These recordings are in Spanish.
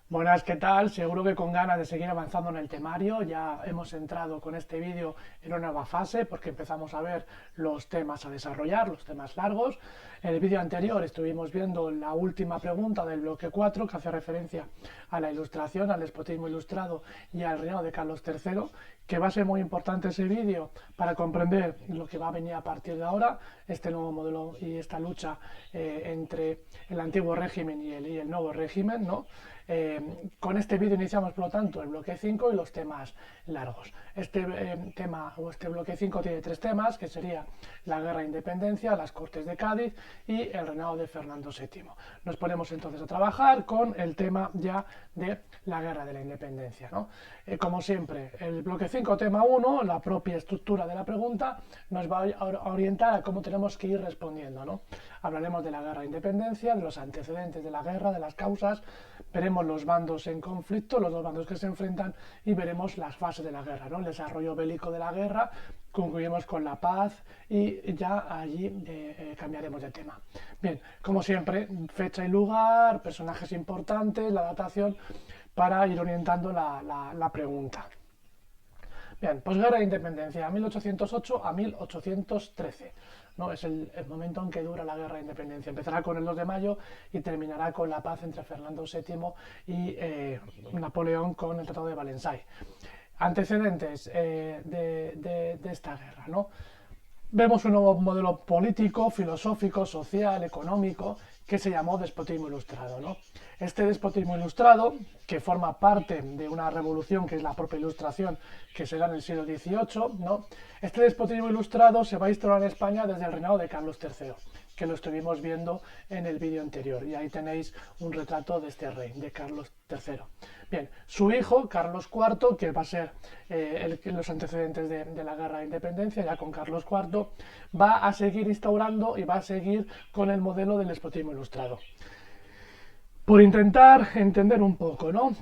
Buenas, ¿qué tal? Seguro que con ganas de seguir avanzando en el temario. Ya hemos entrado con este vídeo en una nueva fase porque empezamos a ver los temas a desarrollar, los temas largos. En el vídeo anterior estuvimos viendo la última pregunta del bloque 4 que hace referencia a la ilustración, al despotismo ilustrado y al reinado de Carlos III, que va a ser muy importante ese vídeo para comprender lo que va a venir a partir de ahora, este nuevo modelo y esta lucha entre el antiguo régimen y el nuevo régimen, ¿no? Con este vídeo iniciamos, por lo tanto, el bloque 5 y los temas largos. Este tema o este bloque 5 tiene tres temas, que sería la guerra de independencia, las Cortes de Cádiz y el reinado de Fernando VII. Nos ponemos entonces a trabajar con el tema ya de la guerra de la independencia, ¿no? Como siempre, el bloque 5, tema 1, la propia estructura de la pregunta, nos va a orientar a cómo tenemos que ir respondiendo, ¿no? Hablaremos de la guerra de independencia, de los antecedentes de la guerra, de las causas, veremos los bandos en conflicto, los dos bandos que se enfrentan y veremos las fases de la guerra, ¿no? El desarrollo bélico de la guerra, concluimos con la paz y ya allí cambiaremos de tema. Bien, como siempre, fecha y lugar, personajes importantes, la datación, para ir orientando la pregunta. Bien, posguerra de independencia, 1808 a 1813. ¿No? Es el momento en que dura la guerra de independencia. Empezará con el 2 de mayo y terminará con la paz entre Fernando VII y Napoleón con el Tratado de Valensay. Antecedentes de esta guerra, ¿no? Vemos un nuevo modelo político, filosófico, social, económico, que se llamó despotismo ilustrado, ¿no? Este despotismo ilustrado, que forma parte de una revolución que es la propia ilustración que se da en el siglo XVIII, ¿no? Este despotismo ilustrado se va a instaurar en España desde el reinado de Carlos III, que lo estuvimos viendo en el vídeo anterior, y ahí tenéis un retrato de este rey, de Carlos III. Bien, su hijo, Carlos IV, que va a ser los antecedentes de la guerra de independencia, ya con Carlos IV, va a seguir instaurando y va a seguir con el modelo del despotismo ilustrado. Por intentar entender un poco, ¿no?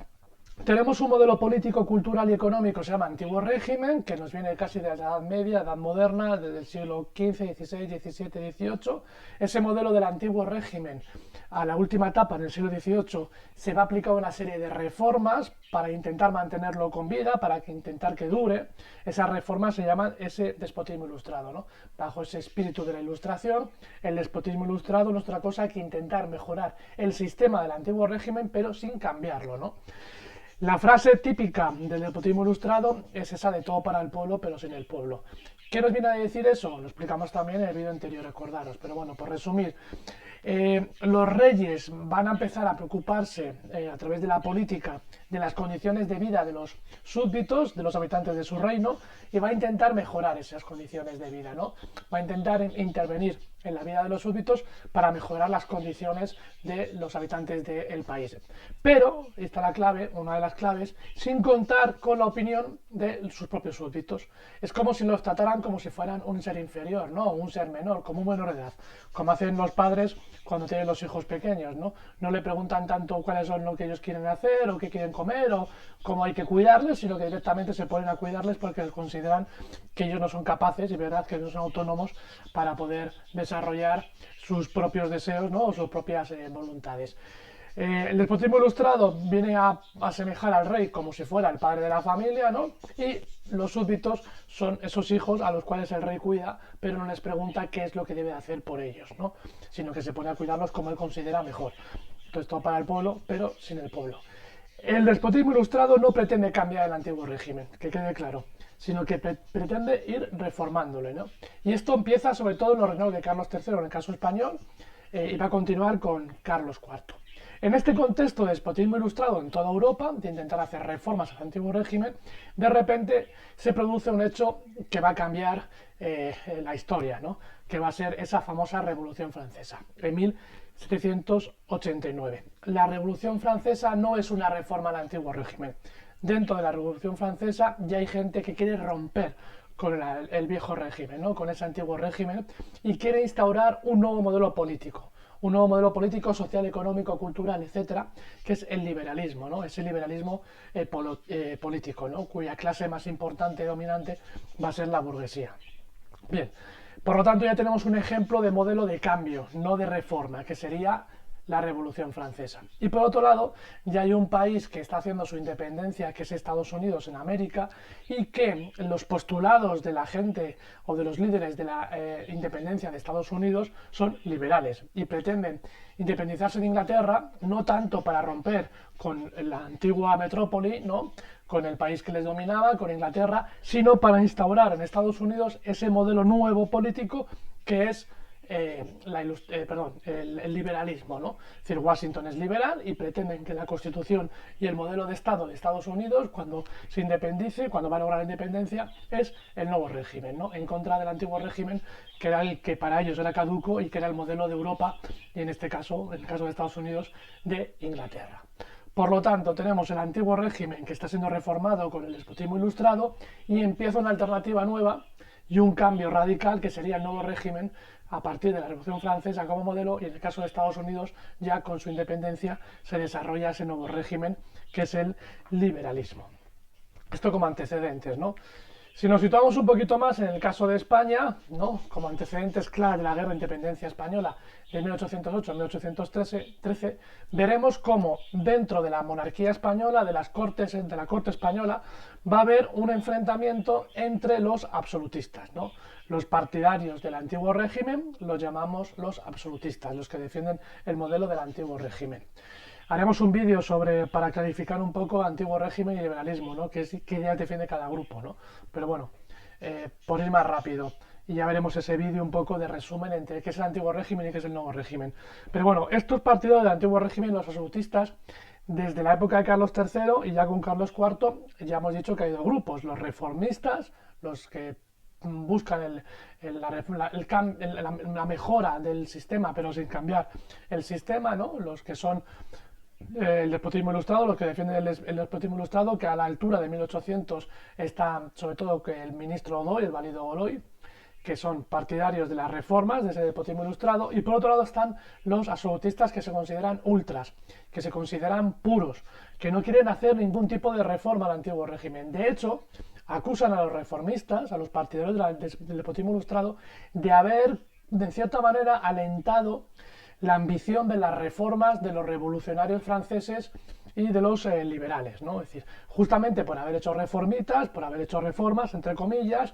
Tenemos un modelo político, cultural y económico, se llama Antiguo Régimen, que nos viene casi de la Edad Media, Edad Moderna, desde el siglo XV, XVI, XVII, XVIII. Ese modelo del Antiguo Régimen, a la última etapa, en el siglo XVIII, se va a aplicar una serie de reformas para intentar mantenerlo con vida, para intentar que dure. Esas reformas se llaman ese despotismo ilustrado, ¿no? Bajo ese espíritu de la ilustración, el despotismo ilustrado no es otra cosa que intentar mejorar el sistema del Antiguo Régimen, pero sin cambiarlo, ¿no? La frase típica del despotismo ilustrado es esa de todo para el pueblo, pero sin el pueblo. ¿Qué nos viene a decir eso? Lo explicamos también en el vídeo anterior, recordaros. Pero bueno, por resumir, los reyes van a empezar a preocuparse a través de la política de las condiciones de vida de los súbditos, de los habitantes de su reino, y va a intentar mejorar esas condiciones de vida, ¿no? Va a intentar intervenir en la vida de los súbditos para mejorar las condiciones de los habitantes del país. Pero, esta es la clave, una de las claves, sin contar con la opinión de sus propios súbditos. Es como si los trataran como si fueran un ser inferior, ¿no? Un ser menor, como un menor de edad, como hacen los padres cuando tienen los hijos pequeños, ¿no? No le preguntan tanto cuáles son lo que ellos quieren hacer o qué quieren comer o cómo hay que cuidarles, sino que directamente se ponen a cuidarles porque consideran que ellos no son capaces, y verdad que no son autónomos para poder desarrollar sus propios deseos, ¿no? O sus propias voluntades. El despotismo ilustrado viene a asemejar al rey como si fuera el padre de la familia, ¿no? Y los súbditos son esos hijos a los cuales el rey cuida, pero no les pregunta qué es lo que debe hacer por ellos, ¿no? Sino que se pone a cuidarlos como él considera mejor. Entonces todo para el pueblo, pero sin el pueblo. El despotismo ilustrado no pretende cambiar el antiguo régimen, que quede claro, sino que pretende ir reformándolo, ¿no? Y esto empieza sobre todo en los reinados de Carlos III, en el caso español, y va a continuar con Carlos IV. En este contexto de despotismo ilustrado en toda Europa, de intentar hacer reformas al antiguo régimen, de repente se produce un hecho que va a cambiar la historia, ¿no? Que va a ser esa famosa Revolución Francesa, en 1789. La Revolución Francesa no es una reforma al antiguo régimen. Dentro de la Revolución Francesa ya hay gente que quiere romper con el viejo régimen, ¿no? Con ese antiguo régimen, y quiere instaurar un nuevo modelo político. Un nuevo modelo político, social, económico, cultural, etcétera, que es el liberalismo, ¿no? Ese liberalismo político, ¿no? Cuya clase más importante y dominante va a ser la burguesía. Bien, por lo tanto ya tenemos un ejemplo de modelo de cambio, no de reforma, que sería la Revolución Francesa. Y por otro lado, ya hay un país que está haciendo su independencia, que es Estados Unidos en América, y que los postulados de la gente o de los líderes de la independencia de Estados Unidos son liberales y pretenden independizarse de Inglaterra, no tanto para romper con la antigua metrópoli, ¿no?, con el país que les dominaba, con Inglaterra, sino para instaurar en Estados Unidos ese modelo nuevo político que es el liberalismo, ¿no? Es decir, Washington es liberal y pretenden que la Constitución y el modelo de Estado de Estados Unidos, cuando se independice, cuando va a lograr la independencia, es el nuevo régimen, ¿no?, en contra del antiguo régimen, que era el que para ellos era caduco y que era el modelo de Europa, y en este caso, en el caso de Estados Unidos, de Inglaterra. Por lo tanto, tenemos el antiguo régimen que está siendo reformado con el despotismo ilustrado y empieza una alternativa nueva y un cambio radical que sería el nuevo régimen a partir de la Revolución Francesa como modelo, y en el caso de Estados Unidos, ya con su independencia, se desarrolla ese nuevo régimen que es el liberalismo. Esto como antecedentes, ¿no? Si nos situamos un poquito más en el caso de España, ¿no?, como antecedentes claros de la Guerra de Independencia Española de 1808 a 1813, veremos cómo dentro de la monarquía española, de la corte española, va a haber un enfrentamiento entre los absolutistas, ¿no? Los partidarios del antiguo régimen los llamamos los absolutistas, los que defienden el modelo del antiguo régimen. Haremos un vídeo para clarificar un poco antiguo régimen y liberalismo, ¿no?, qué ideas defiende cada grupo, ¿no? Pero bueno, por ir más rápido, y ya veremos ese vídeo un poco de resumen entre qué es el antiguo régimen y qué es el nuevo régimen. Pero bueno, estos partidos del antiguo régimen, los absolutistas, desde la época de Carlos III y ya con Carlos IV, ya hemos dicho que hay dos grupos: los reformistas, los que buscan la mejora del sistema, pero sin cambiar el sistema, ¿no?, los que son el despotismo ilustrado, los que defienden el despotismo ilustrado, que a la altura de 1800 está sobre todo que el ministro Godoy, el válido Godoy, que son partidarios de las reformas de ese despotismo ilustrado. Y por otro lado están los absolutistas, que se consideran ultras, que se consideran puros, que no quieren hacer ningún tipo de reforma al antiguo régimen. De hecho, acusan a los reformistas, a los partidarios del despotismo ilustrado, de haber, de cierta manera, alentado la ambición de las reformas de los revolucionarios franceses y de los liberales, ¿no? Es decir, justamente por haber hecho reformitas, por haber hecho reformas, entre comillas,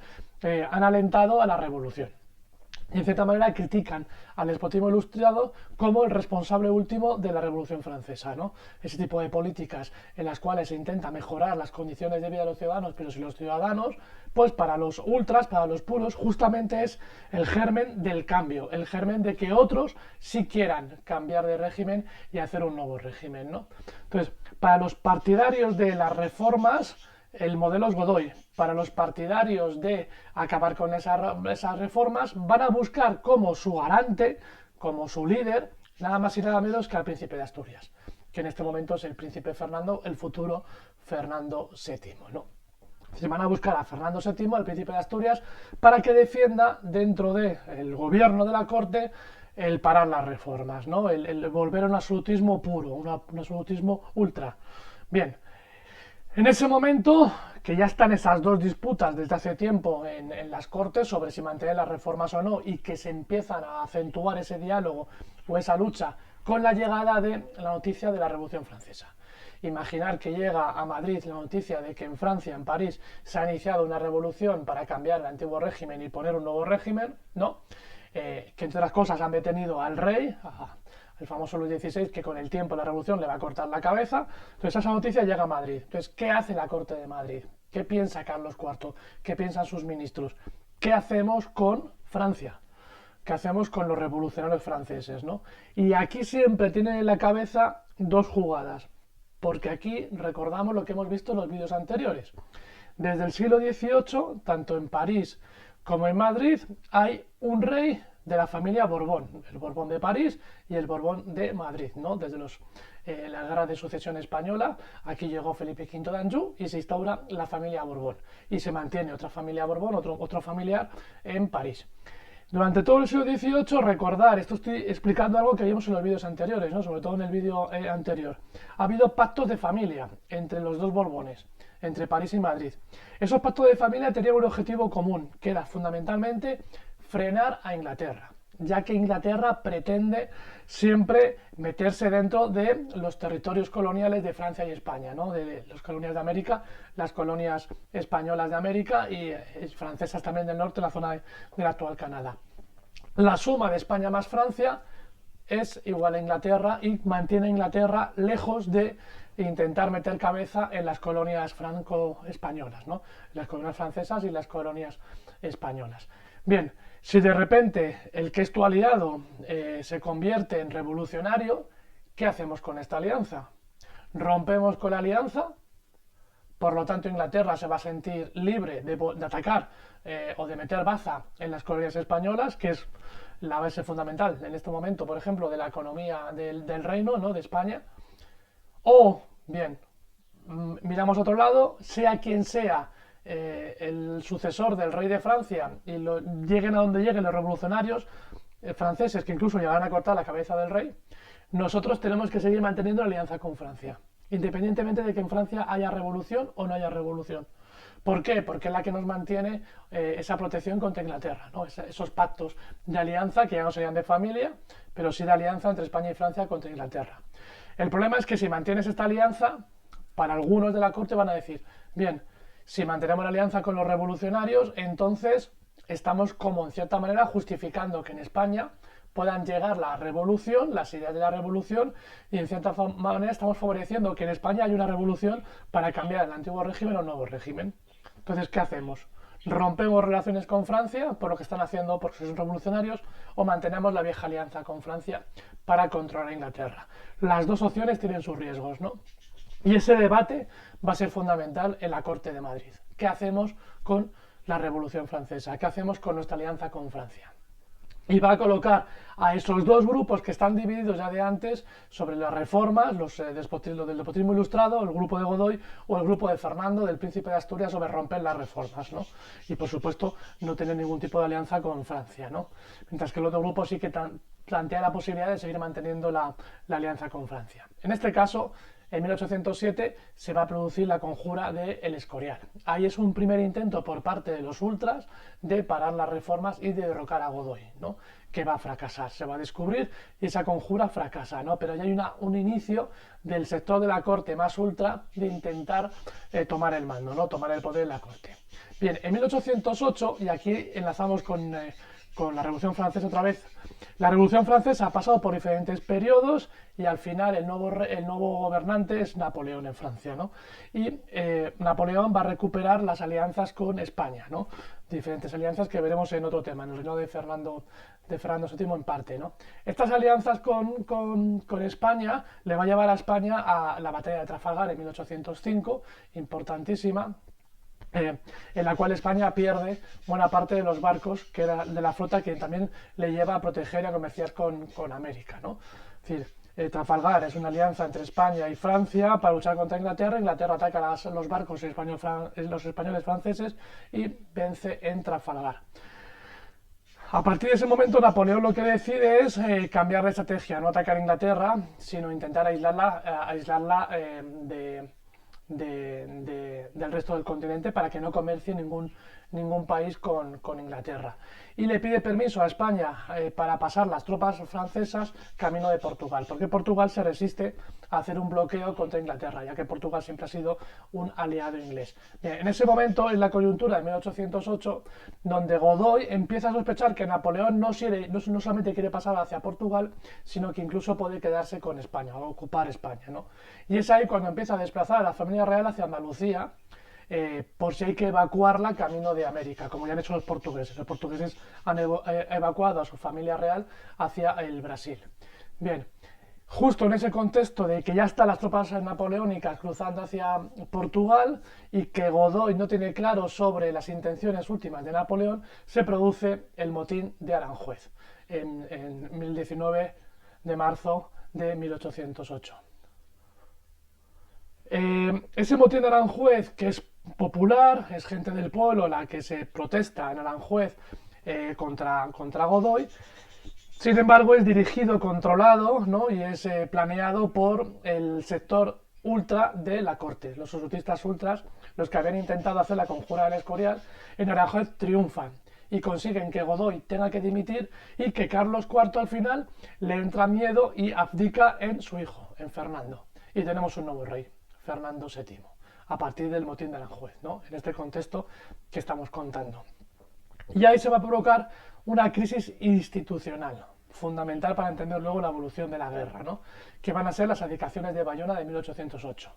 han alentado a la revolución. Y en cierta manera critican al despotismo ilustrado como el responsable último de la Revolución Francesa, ¿no? Ese tipo de políticas en las cuales se intenta mejorar las condiciones de vida de los ciudadanos, pero si los ciudadanos, pues para los ultras, para los puros, justamente es el germen del cambio, el germen de que otros sí quieran cambiar de régimen y hacer un nuevo régimen, ¿no? Entonces, para los partidarios de las reformas, el modelo es Godoy. Para los partidarios de acabar con esas reformas, van a buscar como su garante, como su líder, nada más y nada menos que al príncipe de Asturias, que en este momento es el príncipe Fernando, el futuro Fernando VII, ¿no? Se van a buscar a Fernando VII, el príncipe de Asturias, para que defienda dentro del gobierno de la corte el parar las reformas, ¿no?, el volver a un absolutismo puro, un absolutismo ultra. Bien. En ese momento, que ya están esas dos disputas desde hace tiempo en las Cortes sobre si mantener las reformas o no, y que se empiezan a acentuar ese diálogo o esa lucha con la llegada de la noticia de la Revolución Francesa. Imaginar que llega a Madrid la noticia de que en Francia, en París, se ha iniciado una revolución para cambiar el antiguo régimen y poner un nuevo régimen, ¿no? Que entre otras cosas han detenido al rey, el famoso Luis XVI, que con el tiempo la revolución le va a cortar la cabeza. Entonces esa noticia llega a Madrid. Entonces, ¿qué hace la corte de Madrid? ¿Qué piensa Carlos IV? ¿Qué piensan sus ministros? ¿Qué hacemos con Francia? ¿Qué hacemos con los revolucionarios franceses, ¿no? Y aquí siempre tienen en la cabeza dos jugadas, porque aquí recordamos lo que hemos visto en los vídeos anteriores. Desde el siglo XVIII, tanto en París como en Madrid, hay un rey de la familia Borbón, el Borbón de París y el Borbón de Madrid, ¿no? Desde la guerra de sucesión española, aquí llegó Felipe V de Anjou y se instaura la familia Borbón. Y se mantiene otra familia Borbón, otro familiar en París. Durante todo el siglo XVIII, recordar, esto estoy explicando algo que vimos en los vídeos anteriores, ¿no?, sobre todo en el vídeo anterior, ha habido pactos de familia entre los dos Borbones, entre París y Madrid. Esos pactos de familia tenían un objetivo común, que era fundamentalmente frenar a Inglaterra. ya que Inglaterra pretende siempre meterse dentro de los territorios coloniales de Francia y España, ¿no? De las colonias de América, las colonias españolas de América y francesas también del norte, la zona del actual Canadá. La suma de España más Francia es igual a Inglaterra y mantiene a Inglaterra lejos de intentar meter cabeza en las colonias franco-españolas, ¿no? Las colonias francesas y las colonias españolas. Bien, si de repente el que es tu aliado se convierte en revolucionario, ¿qué hacemos con esta alianza? ¿Rompemos con la alianza? Por lo tanto, Inglaterra se va a sentir libre de atacar o de meter baza en las colonias españolas, que es la base fundamental en este momento, por ejemplo, de la economía del reino, ¿no? De España. O, bien, miramos a otro lado, sea quien sea el sucesor del rey de Francia y lleguen a donde lleguen los revolucionarios franceses, que incluso llegarán a cortar la cabeza del rey, nosotros tenemos que seguir manteniendo la alianza con Francia, independientemente de que en Francia haya revolución o no haya revolución. ¿Por qué? Porque es la que nos mantiene esa protección contra Inglaterra, ¿no? Esos pactos de alianza que ya no serían de familia, pero sí de alianza entre España y Francia contra Inglaterra. El problema es que si mantienes esta alianza, para algunos de la corte van a decir, bien, si mantenemos la alianza con los revolucionarios, entonces estamos como en cierta manera justificando que en España puedan llegar la revolución, las ideas de la revolución, y en cierta manera estamos favoreciendo que en España haya una revolución para cambiar el antiguo régimen al nuevo régimen. Entonces, ¿qué hacemos? ¿Rompemos relaciones con Francia por lo que están haciendo porque son revolucionarios o mantenemos la vieja alianza con Francia para controlar a Inglaterra? Las dos opciones tienen sus riesgos, ¿no? Y ese debate va a ser fundamental en la Corte de Madrid. ¿Qué hacemos con la Revolución Francesa? ¿Qué hacemos con nuestra alianza con Francia? Y va a colocar a esos dos grupos que están divididos ya de antes sobre las reformas, los del despotismo ilustrado, el grupo de Godoy o el grupo de Fernando, del príncipe de Asturias, sobre romper las reformas, ¿no? Y por supuesto no tener ningún tipo de alianza con Francia, ¿no? Mientras que el otro grupo sí que plantea la posibilidad de seguir manteniendo la alianza con Francia. En este caso, en 1807 se va a producir la conjura de El Escorial. Ahí es un primer intento por parte de los ultras de parar las reformas y de derrocar a Godoy, ¿no? Que va a fracasar, se va a descubrir y esa conjura fracasa, ¿no? Pero ya hay un inicio del sector de la corte más ultra de intentar tomar el mando, ¿no? Tomar el poder en la corte. Bien, en 1808, y aquí enlazamos con la Revolución Francesa otra vez. La Revolución Francesa ha pasado por diferentes periodos y al final el nuevo gobernante es Napoleón en Francia, ¿no? Y Napoleón va a recuperar las alianzas con España, ¿no? Diferentes alianzas que veremos en otro tema, en el reino de Fernando VII en parte, ¿no? Estas alianzas con España le va a llevar a España a la batalla de Trafalgar en 1805, importantísima, en la cual España pierde buena parte de los barcos que era de la flota que también le lleva a proteger y a comerciar con América, ¿no? Es decir, Trafalgar es una alianza entre España y Francia para luchar contra Inglaterra. Inglaterra ataca los barcos los españoles franceses y vence en Trafalgar. A partir de ese momento Napoleón lo que decide es cambiar de estrategia, no atacar a Inglaterra, sino intentar aislarla del resto del continente para que no comercie ningún país con Inglaterra. Y le pide permiso a España para pasar las tropas francesas camino de Portugal, porque Portugal se resiste a hacer un bloqueo contra Inglaterra, ya que Portugal siempre ha sido un aliado inglés. Bien, en ese momento, en la coyuntura de 1808, donde Godoy empieza a sospechar que Napoleón no solamente quiere pasar hacia Portugal, sino que incluso puede quedarse con España o ocupar España, ¿no? Y es ahí cuando empieza a desplazar a la familia real hacia Andalucía, por si hay que evacuarla camino de América, como ya han hecho los portugueses. Los portugueses han evacuado a su familia real hacia el Brasil. Bien, justo en ese contexto de que ya están las tropas napoleónicas cruzando hacia Portugal y que Godoy no tiene claro sobre las intenciones últimas de Napoleón, se produce el motín de Aranjuez en el 19 de marzo de 1808. Ese motín de Aranjuez, que es popular, es gente del pueblo la que se protesta en Aranjuez contra Godoy. Sin embargo, es dirigido, controlado, ¿no? Y es planeado por el sector ultra de la corte. Los absolutistas ultras, los que habían intentado hacer la conjura del Escorial, en Aranjuez triunfan y consiguen que Godoy tenga que dimitir y que Carlos IV al final le entra miedo y abdica en su hijo, en Fernando. Y tenemos un nuevo rey, Fernando VII, a partir del motín de Aranjuez, ¿no? En este contexto que estamos contando. Y ahí se va a provocar una crisis institucional, fundamental para entender luego la evolución de la guerra, ¿no? Que van a ser las abdicaciones de Bayona de 1808.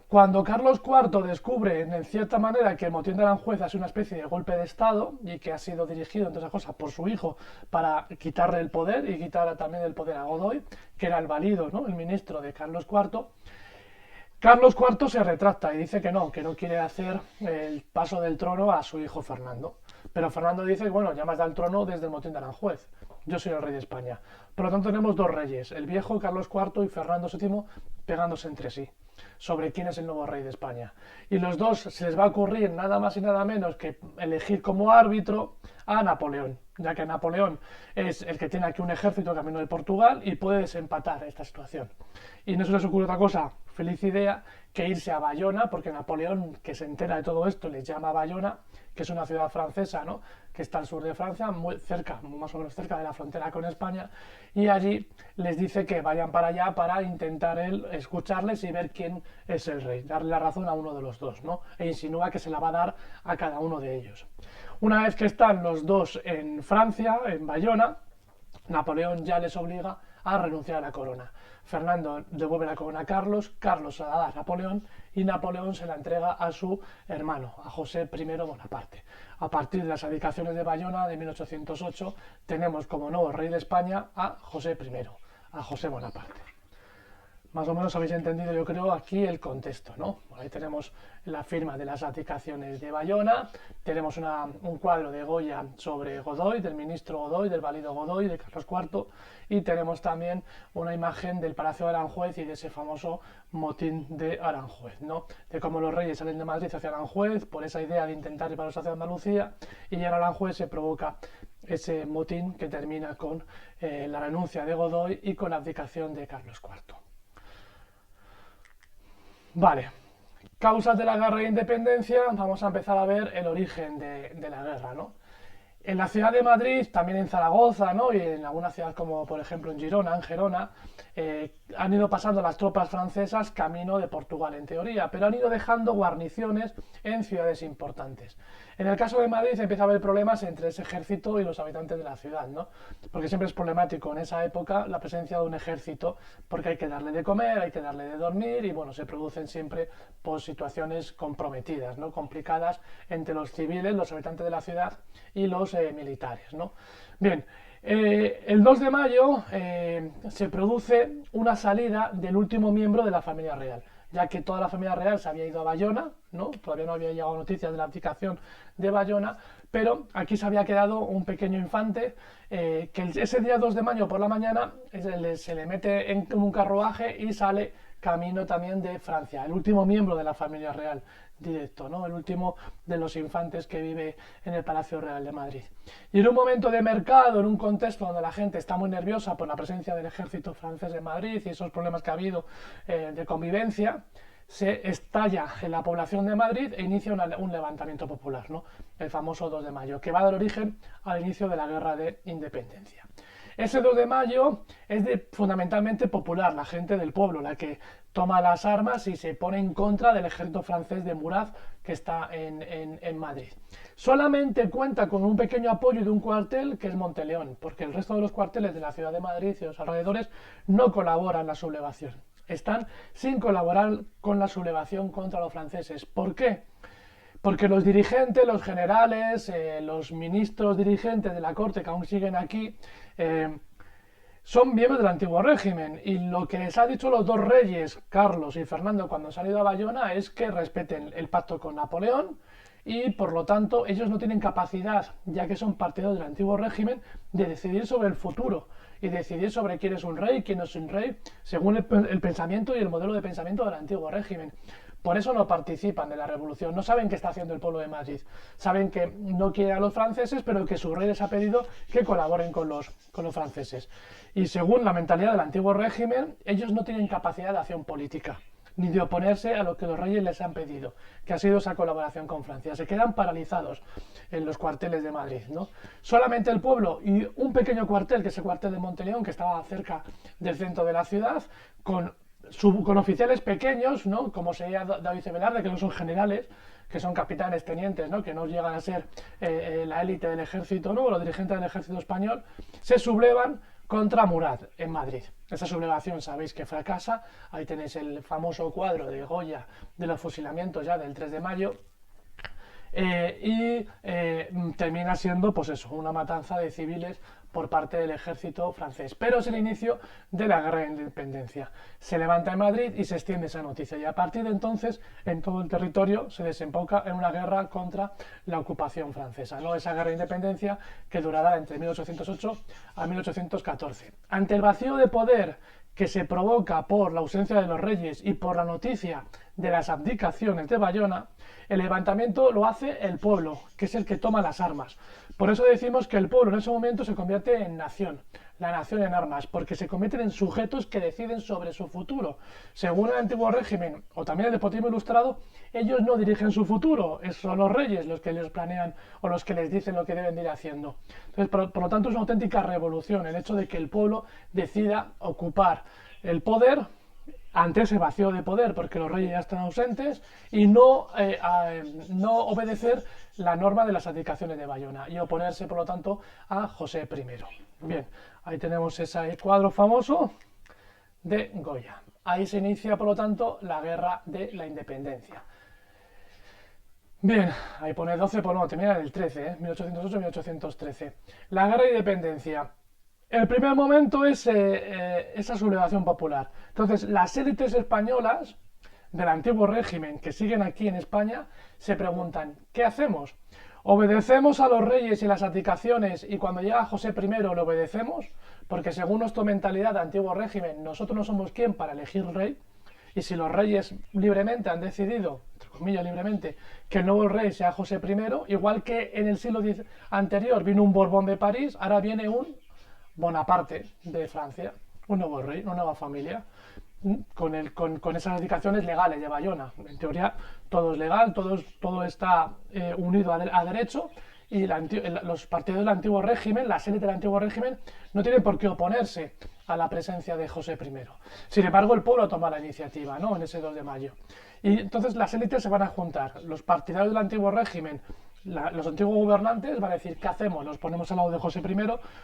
Cuando Carlos IV descubre, en cierta manera, que el motín de Aranjuez ha sido una especie de golpe de Estado y que ha sido dirigido, entre otras cosas, por su hijo para quitarle el poder y quitar también el poder a Godoy, que era el valido, ¿no?, el ministro de Carlos IV, Carlos IV se retracta y dice que no quiere hacer el paso del trono a su hijo Fernando. Pero Fernando dice, bueno, ya me has dado el trono desde el motín de Aranjuez. Yo soy el rey de España. Por lo tanto tenemos dos reyes, el viejo Carlos IV y Fernando VII, pegándose entre sí sobre quién es el nuevo rey de España. Y los dos se les va a ocurrir nada más y nada menos que elegir como árbitro a Napoleón, ya que Napoleón es el que tiene aquí un ejército camino de Portugal y puede desempatar esta situación. Y no se les ocurre otra cosa, feliz idea, que irse a Bayona, porque Napoleón, que se entera de todo esto, les llama a Bayona, que es una ciudad francesa, ¿no?, que está al sur de Francia, muy cerca, más o menos cerca de la frontera con España, y allí les dice que vayan para allá para intentar él escucharles y ver quién es el rey, darle la razón a uno de los dos, ¿no?, e insinúa que se la va a dar a cada uno de ellos. Una vez que están los dos en Francia, en Bayona, Napoleón ya les obliga a renunciar a la corona. Fernando devuelve la corona a Carlos, Carlos se la da a Napoleón y Napoleón se la entrega a su hermano, a José I Bonaparte. A partir de las abdicaciones de Bayona de 1808 tenemos como nuevo rey de España a José I, a José Bonaparte. Más o menos habéis entendido, yo creo, aquí el contexto, ¿no? Ahí tenemos la firma de las abdicaciones de Bayona, tenemos un cuadro de Goya sobre Godoy, del ministro Godoy, del valido Godoy, de Carlos IV, y tenemos también una imagen del Palacio de Aranjuez y de ese famoso motín de Aranjuez, ¿no?, de cómo los reyes salen de Madrid hacia Aranjuez por esa idea de intentar llevarlos hacia Andalucía, y ya en Aranjuez se provoca ese motín que termina con la renuncia de Godoy y con la abdicación de Carlos IV. Vale, causas de la guerra de independencia, vamos a empezar a ver el origen de la guerra, ¿no? En la ciudad de Madrid, también en Zaragoza, ¿no?, y en algunas ciudades como por ejemplo en Girona, en Gerona, han ido pasando las tropas francesas camino de Portugal en teoría, pero han ido dejando guarniciones en ciudades importantes. En el caso de Madrid empieza a haber problemas entre ese ejército y los habitantes de la ciudad, ¿no?, porque siempre es problemático en esa época la presencia de un ejército, porque hay que darle de comer, hay que darle de dormir y bueno, se producen siempre pues, situaciones comprometidas, ¿no?, complicadas entre los civiles, los habitantes de la ciudad y los militares, ¿no? Bien, el 2 de mayo se produce una salida del último miembro de la familia real, ya que toda la familia real se había ido a Bayona, ¿no?, todavía no había llegado noticias de la abdicación de Bayona, pero aquí se había quedado un pequeño infante que ese día 2 de mayo por la mañana se le mete en un carruaje y sale camino también de Francia, el último miembro de la familia real directo, ¿no?, el último de los infantes que vive en el Palacio Real de Madrid. Y en un momento de mercado, en un contexto donde la gente está muy nerviosa por la presencia del ejército francés en Madrid y esos problemas que ha habido de convivencia, se estalla en la población de Madrid e inicia un levantamiento popular, ¿no?, el famoso 2 de mayo, que va a dar origen al inicio de la Guerra de Independencia. Ese 2 de mayo es fundamentalmente popular, la gente del pueblo, la que toma las armas y se pone en contra del ejército francés de Murat que está en Madrid. Solamente cuenta con un pequeño apoyo de un cuartel que es Monteleón, porque el resto de los cuarteles de la ciudad de Madrid y los alrededores no colaboran en la sublevación. Están sin colaborar con la sublevación contra los franceses. ¿Por qué? Porque los dirigentes, los generales, los ministros dirigentes de la corte que aún siguen aquí, son miembros del antiguo régimen, y lo que les ha dicho los dos reyes, Carlos y Fernando, cuando se han ido a Bayona es que respeten el pacto con Napoleón y por lo tanto ellos no tienen capacidad, ya que son partidarios del antiguo régimen, de decidir sobre el futuro y decidir sobre quién es un rey, quién no es un rey, según el pensamiento y el modelo de pensamiento del antiguo régimen. Por eso no participan de la revolución, no saben qué está haciendo el pueblo de Madrid, saben que no quieren a los franceses, pero que su rey les ha pedido que colaboren con los franceses. Y según la mentalidad del antiguo régimen, ellos no tienen capacidad de acción política. ni de oponerse a lo que los reyes les han pedido, que ha sido esa colaboración con Francia. Se quedan paralizados en los cuarteles de Madrid, ¿no? Solamente el pueblo y un pequeño cuartel, que es el cuartel de Monteleón, que estaba cerca del centro de la ciudad, con oficiales pequeños, ¿no? Como sería David Velarde, que no son generales, que son capitanes, tenientes, ¿no? Que no llegan a ser la élite del ejército, ¿no? O los dirigentes del ejército español, se sublevan contra Murat en Madrid. Esa sublevación sabéis que fracasa. Ahí tenéis el famoso cuadro de Goya de los fusilamientos ya del 3 de mayo. Termina siendo, pues eso, una matanza de civiles por parte del ejército francés. Pero es el inicio de la guerra de independencia. Se levanta en Madrid y se extiende esa noticia. Y a partir de entonces, en todo el territorio se desemboca en una guerra contra la ocupación francesa, ¿no? Esa guerra de independencia que durará entre 1808 a 1814. Ante el vacío de poder que se provoca por la ausencia de los reyes y por la noticia de las abdicaciones de Bayona, el levantamiento lo hace el pueblo, que es el que toma las armas. Por eso decimos que el pueblo en ese momento se convierte en nación, la nación en armas, porque se convierten en sujetos que deciden sobre su futuro. Según el antiguo régimen, o también el despotismo ilustrado, ellos no dirigen su futuro, son los reyes los que les planean o los que les dicen lo que deben de ir haciendo. Entonces, por lo tanto, es una auténtica revolución el hecho de que el pueblo decida ocupar el poder ante ese vacío de poder, porque los reyes ya están ausentes, y no obedecer la norma de las abdicaciones de Bayona y oponerse, por lo tanto, a José I. Bien, ahí tenemos ese cuadro famoso de Goya. Ahí se inicia, por lo tanto, la guerra de la independencia. Bien, ahí pone 12, pues no, termina en el 13, 1808-1813. La guerra de independencia. El primer momento es esa sublevación popular. Entonces, las élites españolas del antiguo régimen que siguen aquí en España se preguntan, ¿qué hacemos? ¿Obedecemos a los reyes y las abdicaciones y cuando llega José I le obedecemos? Porque según nuestra mentalidad de antiguo régimen, nosotros no somos quien para elegir rey. Y si los reyes libremente han decidido, entre comillas libremente, que el nuevo rey sea José I, igual que en el siglo anterior vino un Borbón de París, ahora viene un Bonaparte de Francia, un nuevo rey, una nueva familia, con esas indicaciones legales de Bayona. En teoría todo es legal, todo está unido a derecho, y los partidos del antiguo régimen, las élites del antiguo régimen, no tienen por qué oponerse a la presencia de José I. Sin embargo, el pueblo toma la iniciativa, ¿no? En ese 2 de mayo. Y entonces las élites se van a juntar. Los partidarios del antiguo régimen, los antiguos gobernantes van a decir, ¿qué hacemos? ¿Nos ponemos al lado de José I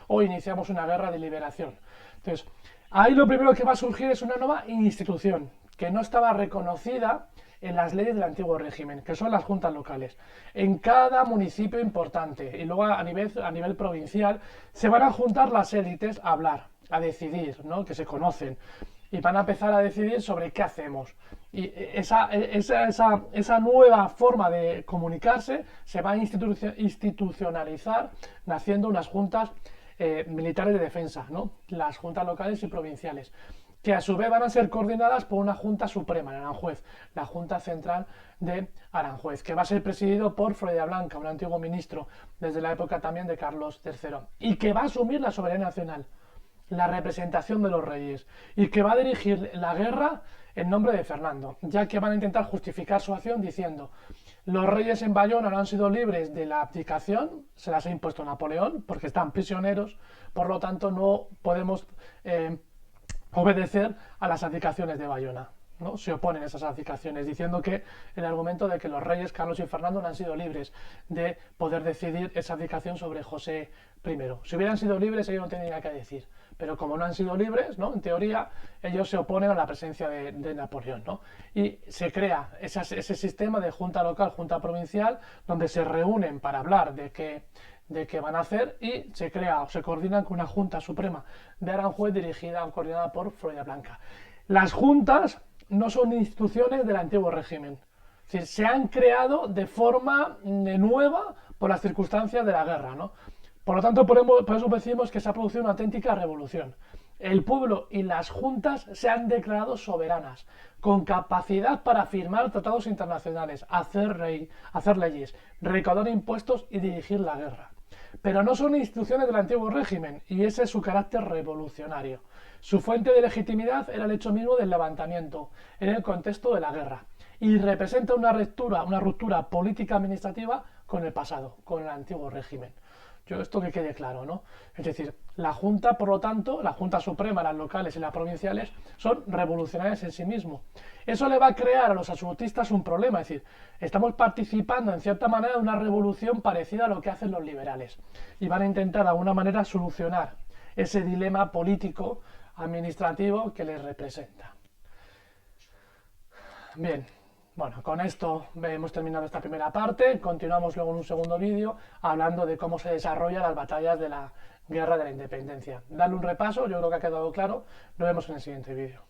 o iniciamos una guerra de liberación? Entonces, ahí lo primero que va a surgir es una nueva institución que no estaba reconocida en las leyes del antiguo régimen, que son las juntas locales. En cada municipio importante y luego a nivel provincial se van a juntar las élites a hablar, a decidir, ¿no? Que se conocen, y van a empezar a decidir sobre qué hacemos. Y esa nueva forma de comunicarse se va a institucionalizar naciendo unas juntas militares de defensa, ¿no? Las juntas locales y provinciales, que a su vez van a ser coordinadas por una Junta Suprema en Aranjuez, la Junta Central de Aranjuez, que va a ser presidido por Floridablanca, un antiguo ministro desde la época también de Carlos III, y que va a asumir la soberanía nacional, la representación de los reyes, y que va a dirigir la guerra en nombre de Fernando, ya que van a intentar justificar su acción diciendo: los reyes en Bayona no han sido libres de la abdicación, se las ha impuesto Napoleón, porque están prisioneros, por lo tanto no podemos obedecer a las abdicaciones de Bayona, ¿no? Se oponen a esas abdicaciones, diciendo que el argumento de que los reyes Carlos y Fernando no han sido libres de poder decidir esa abdicación sobre José I. Si hubieran sido libres, ellos no tendrían nada que decir, pero como no han sido libres, ¿no? En teoría, ellos se oponen a la presencia de Napoleón, ¿no? Y se crea ese sistema de junta local, junta provincial, donde se reúnen para hablar de qué van a hacer, y se crea o se coordinan con una Junta Suprema de Aranjuez dirigida o coordinada por Floridablanca. Las juntas no son instituciones del antiguo régimen, es decir, se han creado de forma nueva por las circunstancias de la guerra, ¿no? Por lo tanto, por eso decimos que se ha producido una auténtica revolución. El pueblo y las juntas se han declarado soberanas, con capacidad para firmar tratados internacionales, hacer leyes, recaudar impuestos y dirigir la guerra. Pero no son instituciones del antiguo régimen, y ese es su carácter revolucionario. Su fuente de legitimidad era el hecho mismo del levantamiento en el contexto de la guerra y representa una ruptura política administrativa con el pasado, con el antiguo régimen. Yo esto que quede claro, ¿no? Es decir, la Junta, por lo tanto, la Junta Suprema, las locales y las provinciales, son revolucionarias en sí mismos. Eso le va a crear a los absolutistas un problema, es decir, estamos participando en cierta manera de una revolución parecida a lo que hacen los liberales y van a intentar de alguna manera solucionar ese dilema político administrativo que les representa. Bien, bueno, con esto hemos terminado esta primera parte. Continuamos luego en un segundo vídeo hablando de cómo se desarrollan las batallas de la Guerra de la Independencia. Darle un repaso, yo creo que ha quedado claro. Nos vemos en el siguiente vídeo.